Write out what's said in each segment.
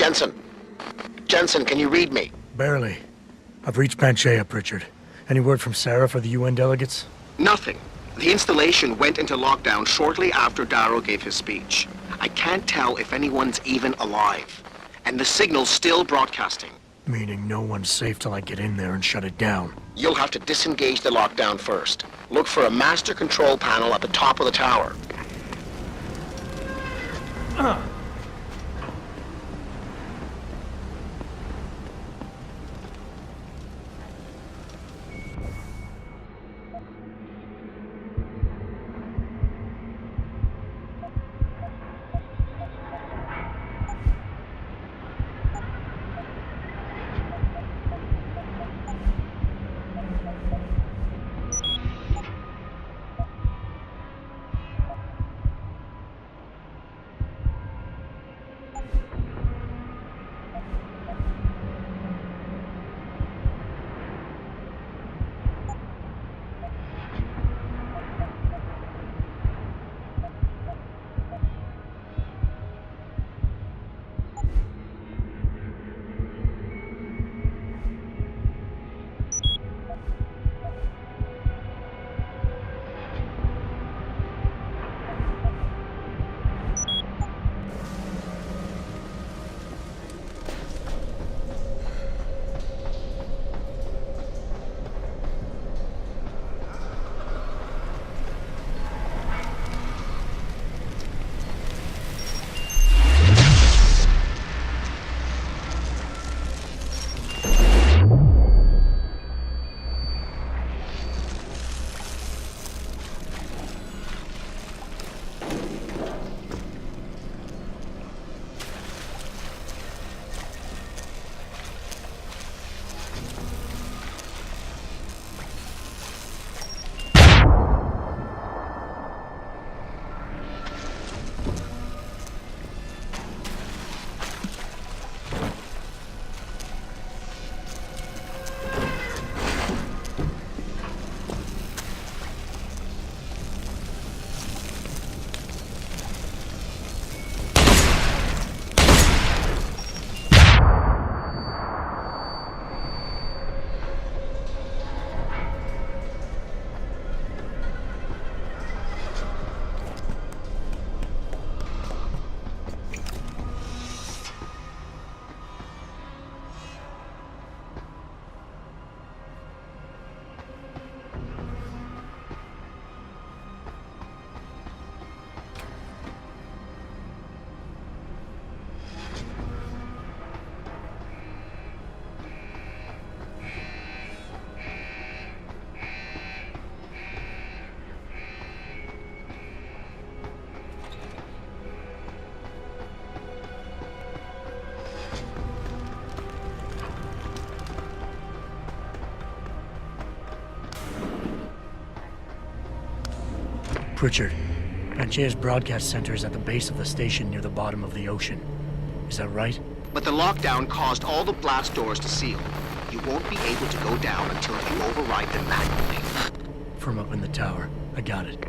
Jensen. Jensen, can you read me? Barely. I've reached Panchea, Pritchard. Any word from Sarah for the UN delegates? Nothing. The installation went into lockdown shortly after Darrow gave his speech. I can't tell if anyone's even alive. And the signal's still broadcasting. Meaning no one's safe till I get in there and shut it down. You'll have to disengage the lockdown first. Look for a master control panel at the top of the tower. Pritchard, Panchea's broadcast center is at the base of the station near the bottom of the ocean. Is that right? But the lockdown caused all the blast doors to seal. You won't be able to go down until you override them manually. From up in the tower. I got it.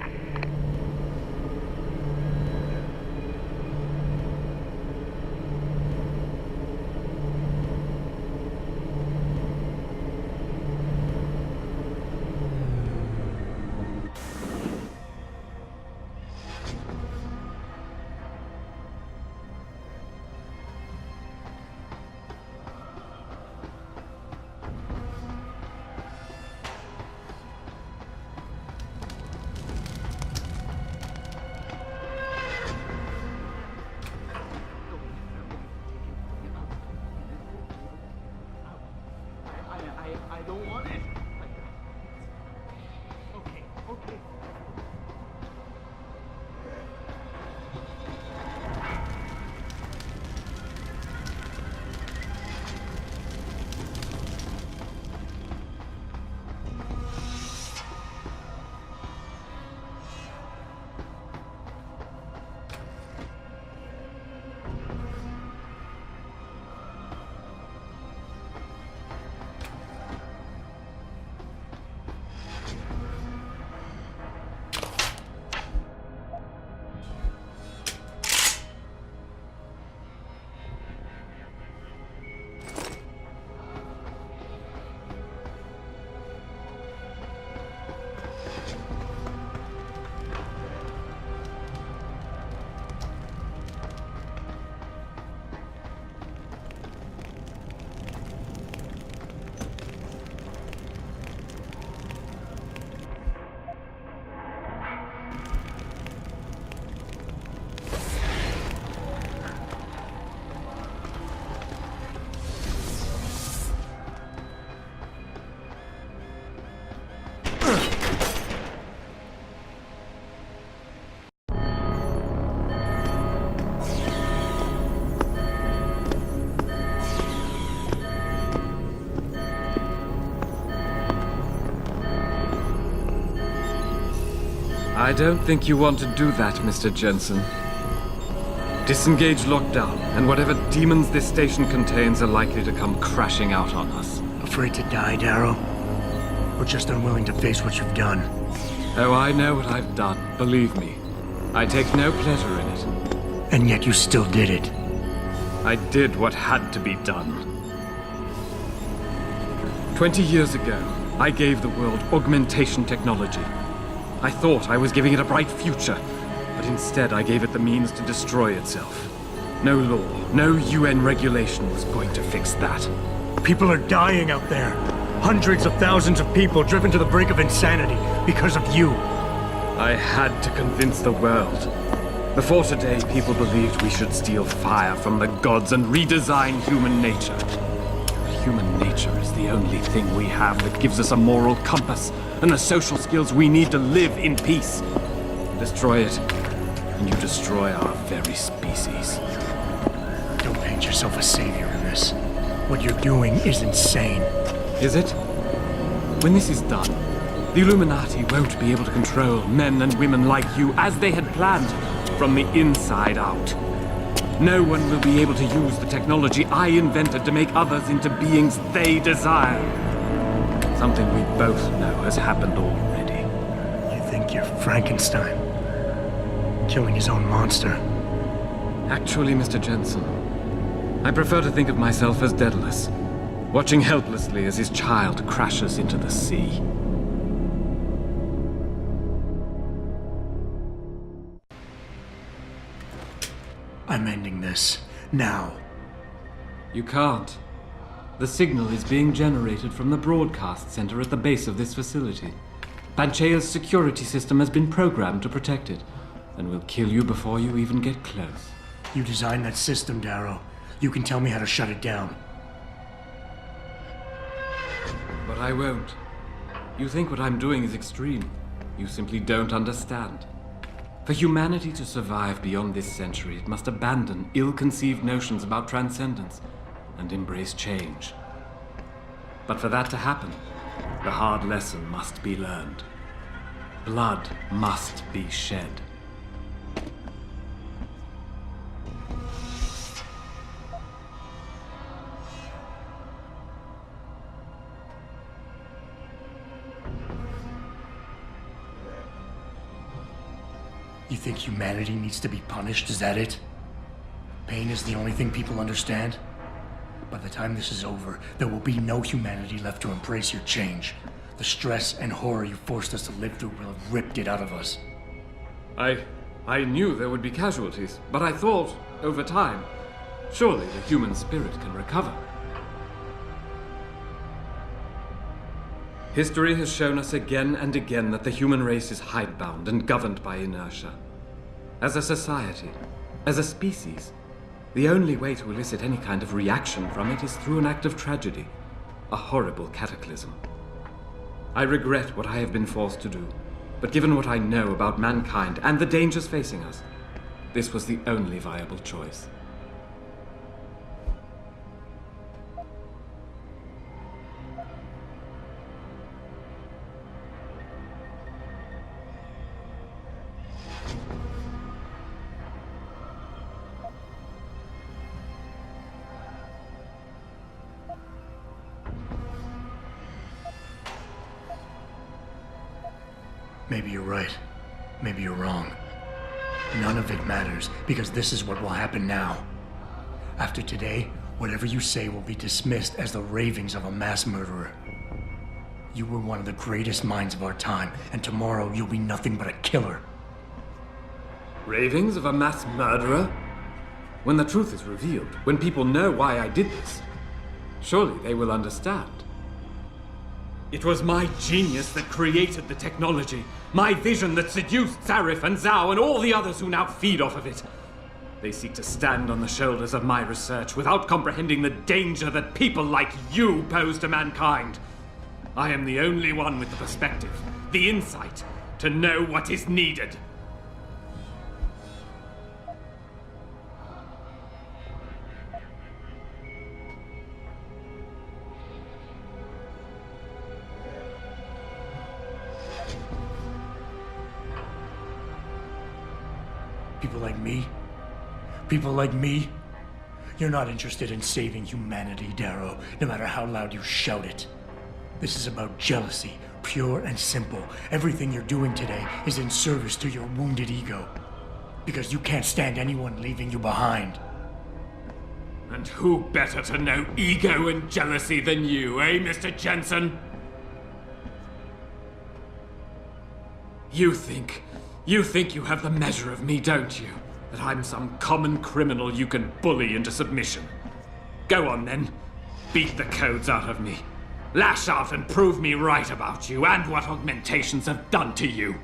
I don't think you want to do that, Mr. Jensen. Disengage lockdown, and whatever demons this station contains are likely to come crashing out on us. Afraid to die, Darrow? Or just unwilling to face what you've done? Oh, I know what I've done, believe me. I take no pleasure in it. And yet you still did it. I did what had to be done. 20 years ago, I gave the world augmentation technology. I thought I was giving it a bright future, but instead I gave it the means to destroy itself. No law, no UN regulation was going to fix that. People are dying out there. Hundreds of thousands of people driven to the brink of insanity because of you. I had to convince the world. Before today, people believed we should steal fire from the gods and redesign human nature. Human nature is the only thing we have that gives us a moral compass and the social skills we need to live in peace. Destroy it, and you destroy our very species. Don't paint yourself a savior in this. What you're doing is insane. Is it? When this is done, the Illuminati won't be able to control men and women like you as they had planned, from the inside out. No one will be able to use the technology I invented to make others into beings they desire. Something we both know has happened already. You think you're Frankenstein? Killing his own monster? Actually, Mr. Jensen, I prefer to think of myself as Daedalus, watching helplessly as his child crashes into the sea. I'm ending this. Now. You can't. The signal is being generated from the broadcast center at the base of this facility. Panchea's security system has been programmed to protect it, and will kill you before you even get close. You designed that system, Darrow. You can tell me how to shut it down. But I won't. You think what I'm doing is extreme. You simply don't understand. For humanity to survive beyond this century, it must abandon ill-conceived notions about transcendence and embrace change. But for that to happen, the hard lesson must be learned. Blood must be shed. You think humanity needs to be punished, is that it? Pain is the only thing people understand? By the time this is over, there will be no humanity left to embrace your change. The stress and horror you forced us to live through will have ripped it out of us. I knew there would be casualties, but I thought, over time, surely the human spirit can recover. History has shown us again and again that the human race is hidebound and governed by inertia. As a society, as a species, the only way to elicit any kind of reaction from it is through an act of tragedy, a horrible cataclysm. I regret what I have been forced to do, but given what I know about mankind and the dangers facing us, this was the only viable choice. Maybe you're right. Maybe you're wrong. None of it matters, because this is what will happen now. After today, whatever you say will be dismissed as the ravings of a mass murderer. You were one of the greatest minds of our time, and tomorrow you'll be nothing but a killer. Ravings of a mass murderer? When the truth is revealed, when people know why I did this, surely they will understand. It was my genius that created the technology. My vision that seduced Zarif and Zhao and all the others who now feed off of it. They seek to stand on the shoulders of my research without comprehending the danger that people like you pose to mankind. I am the only one with the perspective, the insight, to know what is needed. People like me? People like me? You're not interested in saving humanity, Darrow, no matter how loud you shout it. This is about jealousy, pure and simple. Everything you're doing today is in service to your wounded ego. Because you can't stand anyone leaving you behind. And who better to know ego and jealousy than you, eh, Mr. Jensen? You think you have the measure of me, don't you? That I'm some common criminal you can bully into submission. Go on then. Beat the codes out of me. Lash out and prove me right about you and what augmentations have done to you.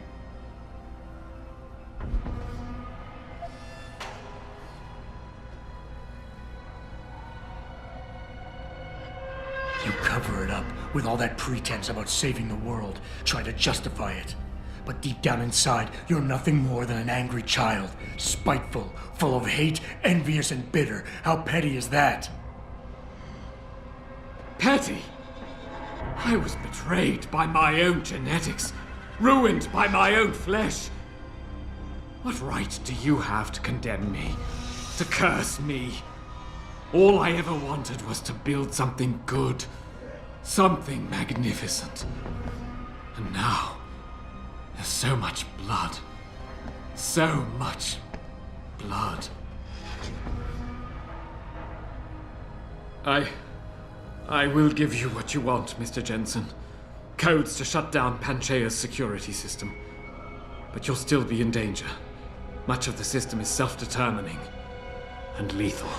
You cover it up with all that pretense about saving the world, try to justify it. But deep down inside, you're nothing more than an angry child, spiteful, full of hate, envious and bitter. How petty is that? Petty? I was betrayed by my own genetics, ruined by my own flesh. What right do you have to condemn me, to curse me? All I ever wanted was to build something good, something magnificent. And now, there's so much blood. So much blood. I will give you what you want, Mr. Jensen. Codes to shut down Panchaea's security system. But you'll still be in danger. Much of the system is self-determining and lethal.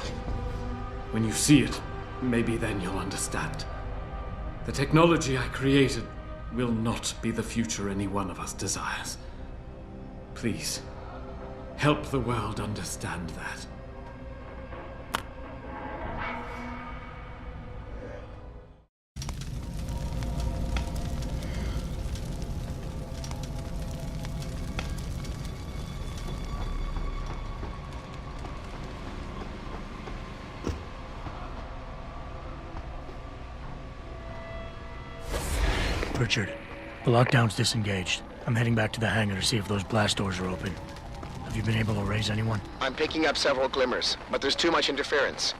When you see it, maybe then you'll understand. The technology I created will not be the future any one of us desires. Please, help the world understand that. Richard, the lockdown's disengaged. I'm heading back to the hangar to see if those blast doors are open. Have you been able to raise anyone? I'm picking up several glimmers, but there's too much interference.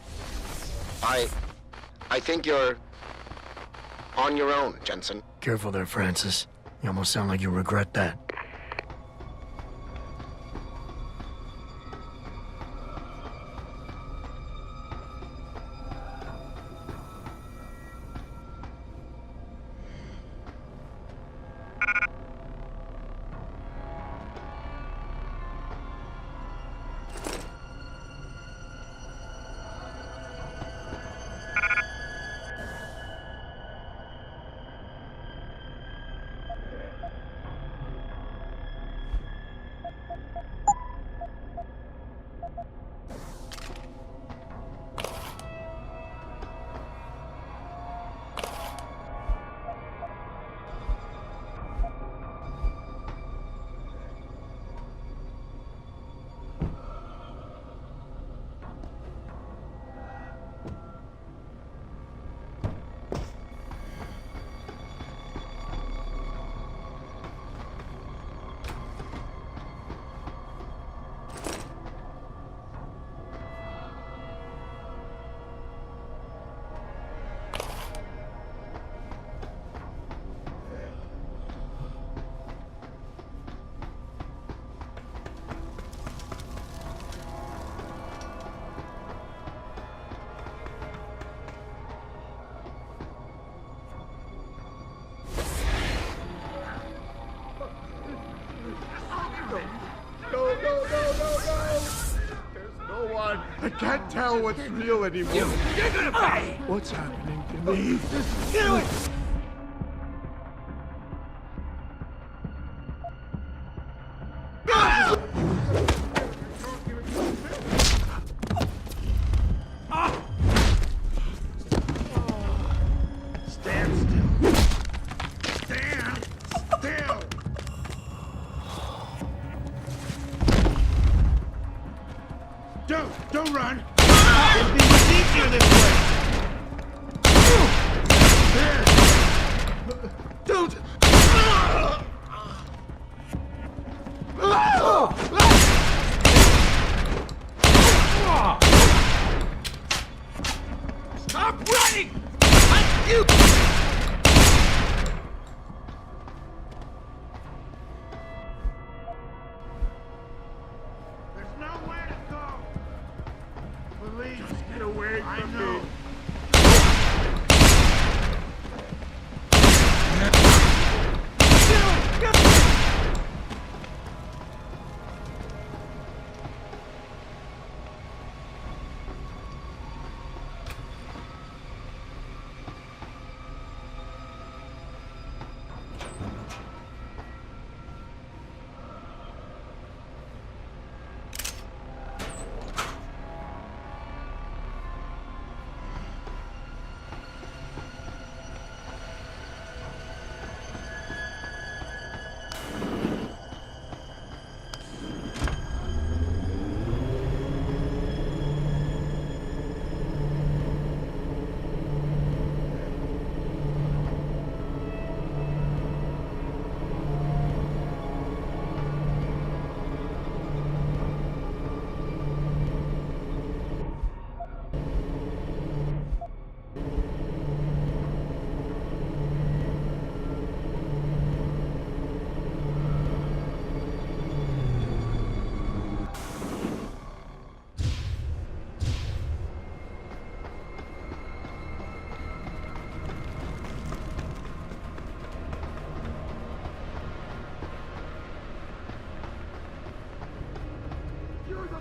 I think you're on your own, Jensen. Careful there, Francis. You almost sound like you regret that. I can't tell what's real anymore. You're gonna pay! What's happening to me? Get away! Stand still. Stand still. Don't run. It'll be much easier this way. There. Don't.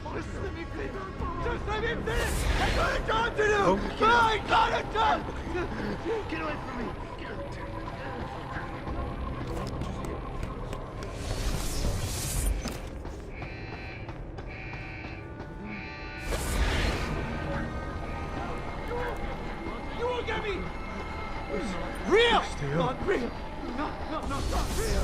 Just let me finish! Just let me finish! I got a job to do! I got a job! Get away from me! You won't get me! Real! Not real! No, not real!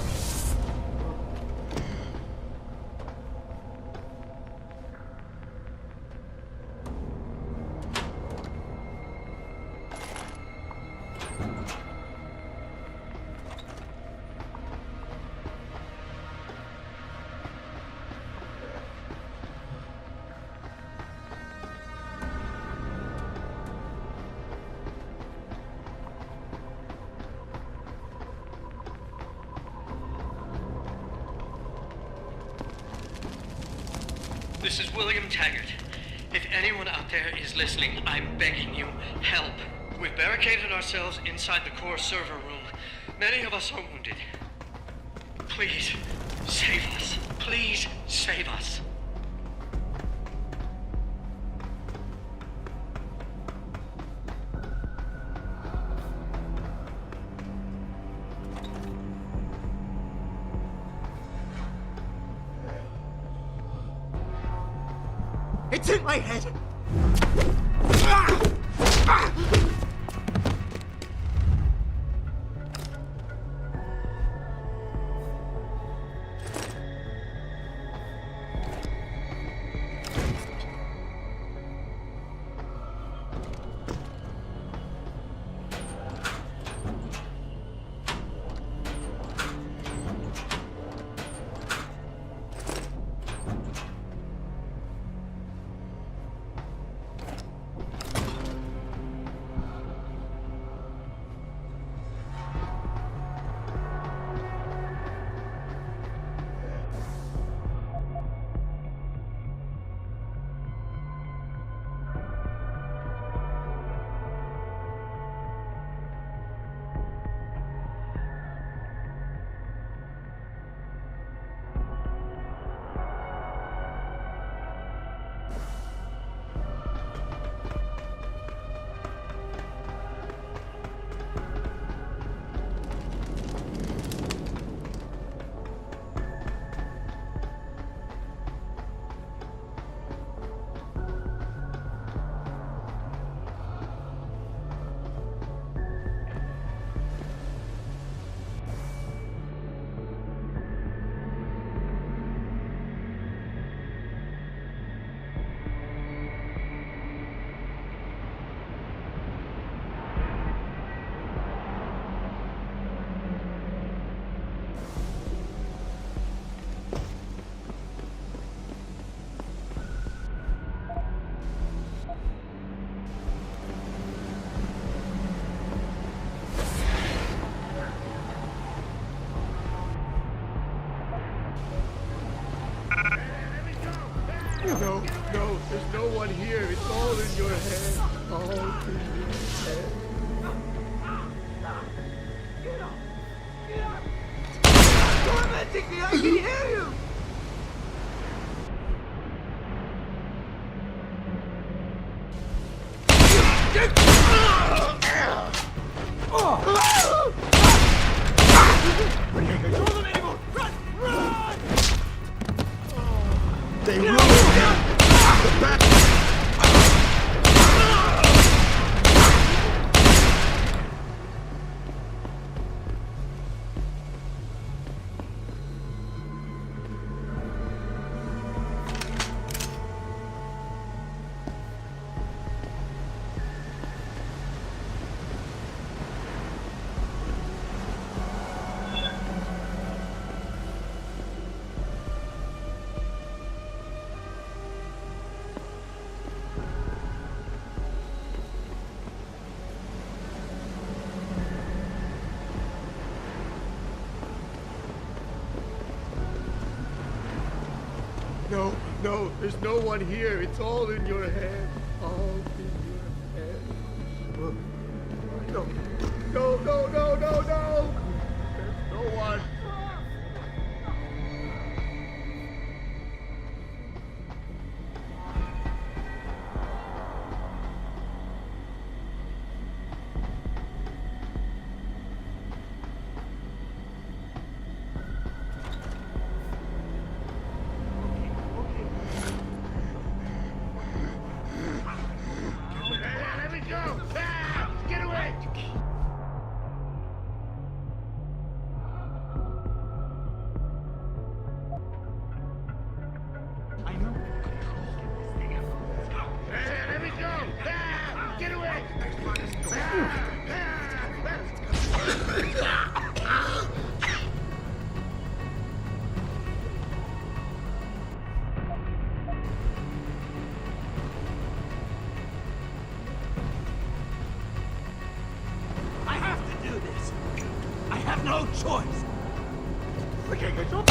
This is William Taggart. If anyone out there is listening, I'm begging you, help. We've barricaded ourselves inside the core server room. Many of us are wounded. Please, save us. Please, save us. It's in my head! No, there's no one here. It's all in your head. All in your head. Get up! Get up! Tormenting me! I can hear you! We can't control them anymore! Run! Run! They ruined the back. No, there's no one here. It's all in your head. All in your head. No. There's no one. I have to do this. I have no choice. I can't control.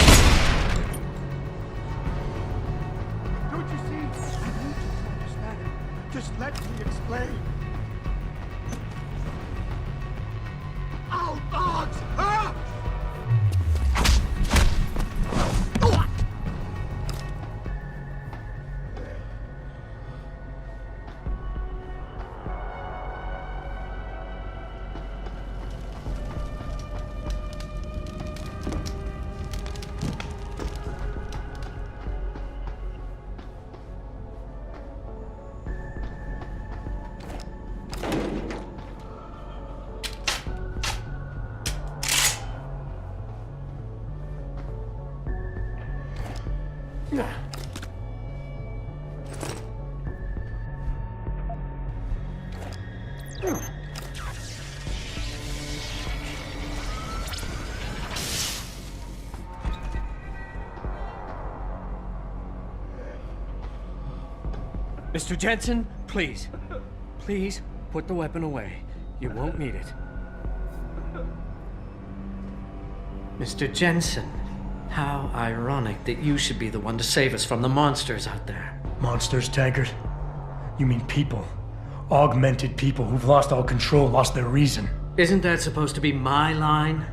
Don't you see? I need you to understand it. Just let me explain. Ow, dogs! Ah! Mr. Jensen, please. Please, put the weapon away. You won't need it. Mr. Jensen, how ironic that you should be the one to save us from the monsters out there. Monsters, Taggart? You mean people. Augmented people who've lost all control, lost their reason. Isn't that supposed to be my line?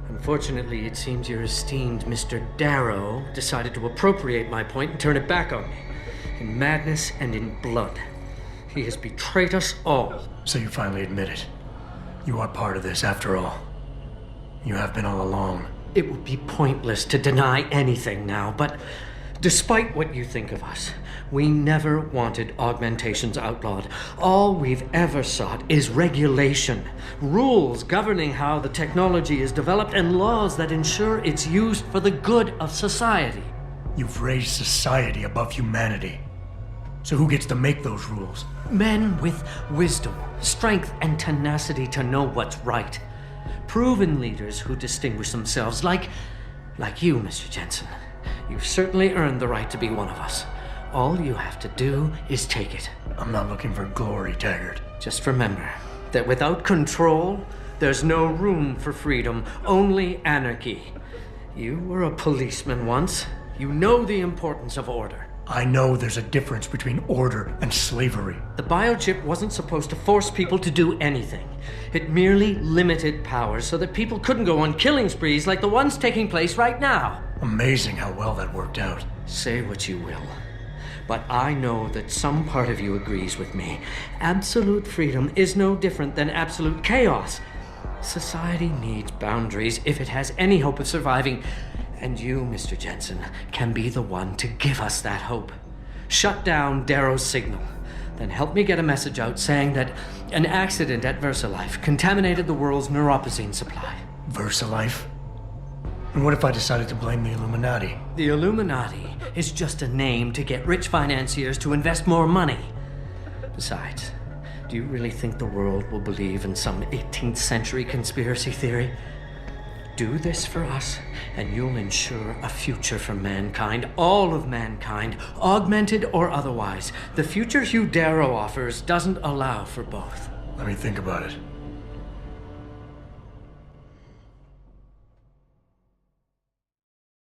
Unfortunately, it seems your esteemed Mr. Darrow decided to appropriate my point and turn it back on me. In madness and in blood. He has betrayed us all. So you finally admit it. You are part of this, after all. You have been all along. It would be pointless to deny anything now, but despite what you think of us, we never wanted augmentations outlawed. All we've ever sought is regulation, rules governing how the technology is developed, and laws that ensure its use for the good of society. You've raised society above humanity. So who gets to make those rules? Men with wisdom, strength, and tenacity to know what's right. Proven leaders who distinguish themselves like you, Mr. Jensen. You've certainly earned the right to be one of us. All you have to do is take it. I'm not looking for glory, Taggart. Just remember that without control, there's no room for freedom, only anarchy. You were a policeman once. You know the importance of order. I know there's a difference between order and slavery. The biochip wasn't supposed to force people to do anything. It merely limited powers so that people couldn't go on killing sprees like the ones taking place right now. Amazing how well that worked out. Say what you will, but I know that some part of you agrees with me. Absolute freedom is no different than absolute chaos. Society needs boundaries if it has any hope of surviving. And you, Mr. Jensen, can be the one to give us that hope. Shut down Darrow's signal. Then help me get a message out saying that an accident at VersaLife contaminated the world's neuropozyne supply. VersaLife? And what if I decided to blame the Illuminati? The Illuminati is just a name to get rich financiers to invest more money. Besides, do you really think the world will believe in some 18th century conspiracy theory? Do this for us, and you'll ensure a future for mankind, all of mankind, augmented or otherwise. The future Hugh Darrow offers doesn't allow for both. Let me think about it.